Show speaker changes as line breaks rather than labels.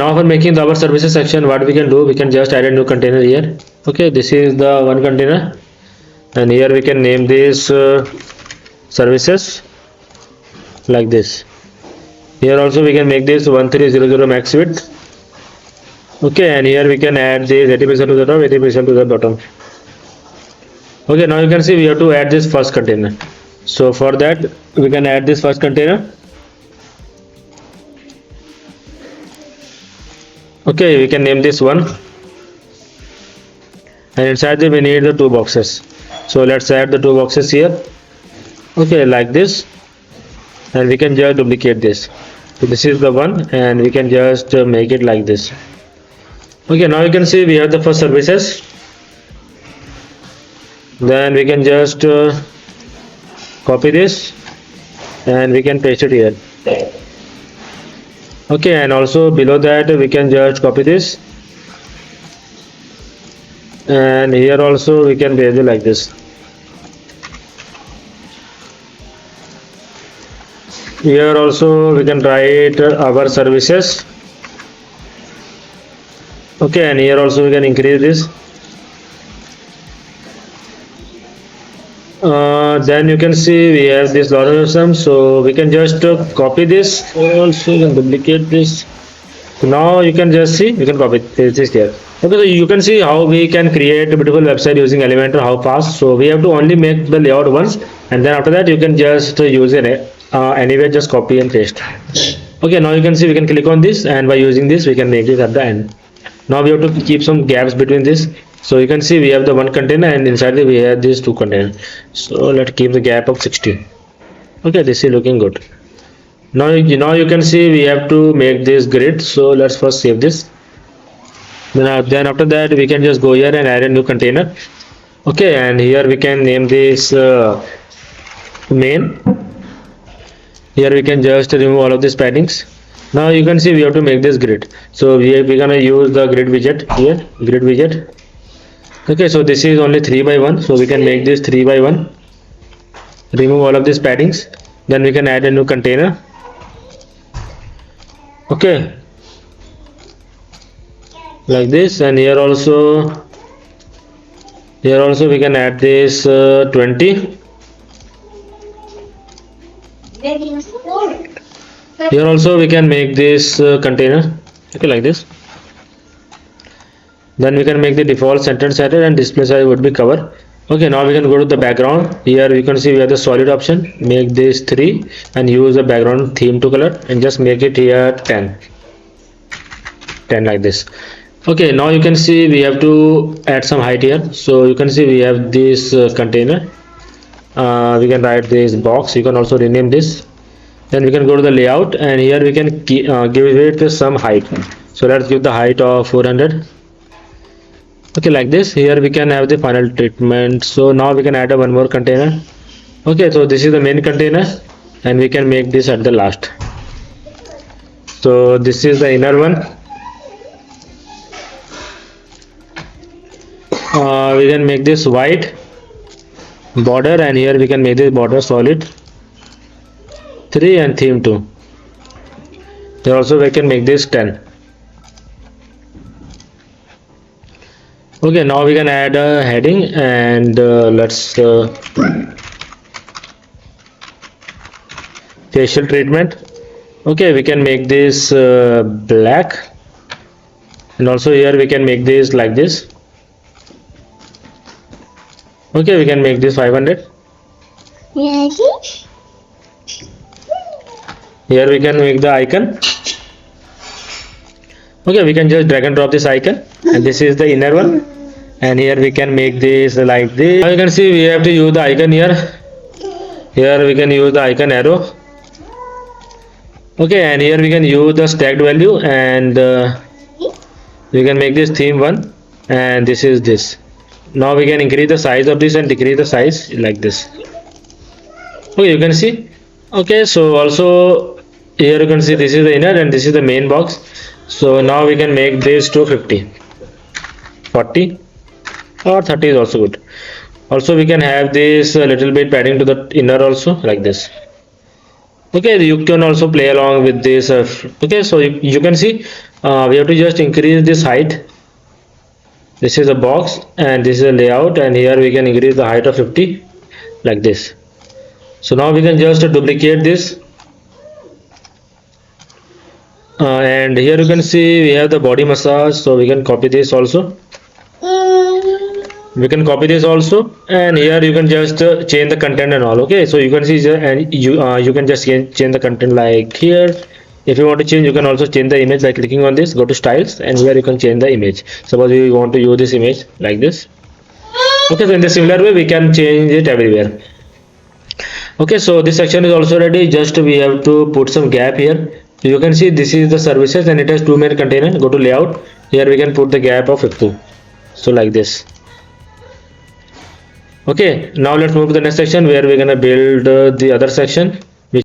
Now for making our services section, what we can do, we can just add a new container here. Okay, this is the one container, and here we can name this services like this. Here also we can make this 1300 max width. Okay, and here we can add this 80% to the top, 80% to the bottom. Okay, now you can see we have to add this first container. So for that we can add this first container. Okay, we can name this one, and inside it we need the two boxes. So let's add the two boxes here. Okay, like this, and we can just duplicate this. So this is the one, and we can just make it like this. Okay, now you can see we have the first services. Then we can just copy this and we can paste it here. Okay, and also below that we can just copy this, and here also we can paste it like this. Here also we can write our services. Okay, and here also we can increase this. Then you can see we have this lot of some, so we can just copy this, also you can duplicate this. So now you can just see, you can copy this here. Okay, so you can see how we can create a beautiful website using Elementor, how fast. So we have to only make the layout once, and then after that you can just use it anywhere, just copy and paste. Okay, now you can see we can click on this, and by using this we can make it at the end. Now we have to keep some gaps between this. So you can see we have the one container, and inside it we have these two containers. So let's keep the gap of 60. Okay, this is looking good. Now you can see we have to make this grid. So let's first save this. Then after that we can just go here and add a new container. Okay, and here we can name this main. Here we can just remove all of these paddings. Now you can see we have to make this grid. So we're gonna use the grid widget here, grid widget. Okay, so this is only 3 by 1, so we can make this 3 by 1. Remove all of these paddings. Then we can add a new container. Okay, like this, and here also we can add this 20. Here also we can make this container. Okay, like this. Then we can make the default center header, and display size would be cover. Okay, now we can go to the background. Here we can see we have the solid option. Make this 3 and use the background theme to color, and just make it here 10 like this. Okay, now you can see we have to add some height here. So you can see we have this container. We can write this box. You can also rename this. Then we can go to the layout, and here we can give it some height. So let's give the height of 400. Okay, like this. Here we can have the final treatment. So now we can add one more container. Okay, so this is the main container, and we can make this at the last. So this is the inner one. We can make this white border, and here we can make this border solid 3 and theme 2. Here also we can make this 10. Okay, now we can add a heading, and let's facial treatment. Okay, we can make this black, and also here we can make this like this. Okay, we can make this 500. Here we can make the icon. Okay, we can just drag and drop this icon, and this is the inner one, and here we can make this like this. Now you can see we have to use the icon here. Here we can use the icon arrow. Okay, and here we can use the stacked value, and we can make this theme 1, and this is this. Now we can increase the size of this and decrease the size like this. Okay, you can see. Okay, so also here you can see this is the inner, and this is the main box. So now we can make this to 50, 40 or 30 is also good. Also we can have this little bit padding to the inner also, like this. Okay, you can also play along with this. Okay, so you can see We have to just increase this height. This is a box and this is a layout, and here we can increase the height of 50 like this. So now we can just duplicate this, and here you can see we have the body massage, so we can copy this also. We can copy this also, and here you can just change the content and all. Okay, so you can see and you can just change the content like here. If you want to change, you can also change the image by clicking on this, go to styles, and here you can change the image. Suppose we want to use this image like this. Okay, so in the similar way we can change it everywhere. Okay, so this section is also ready. Just we have to put some gap here. You can see this is the services and it has two main container. Go to layout. Here we can put the gap of 50. So like this. Okay, now let's move to the next section where we're gonna build the other section.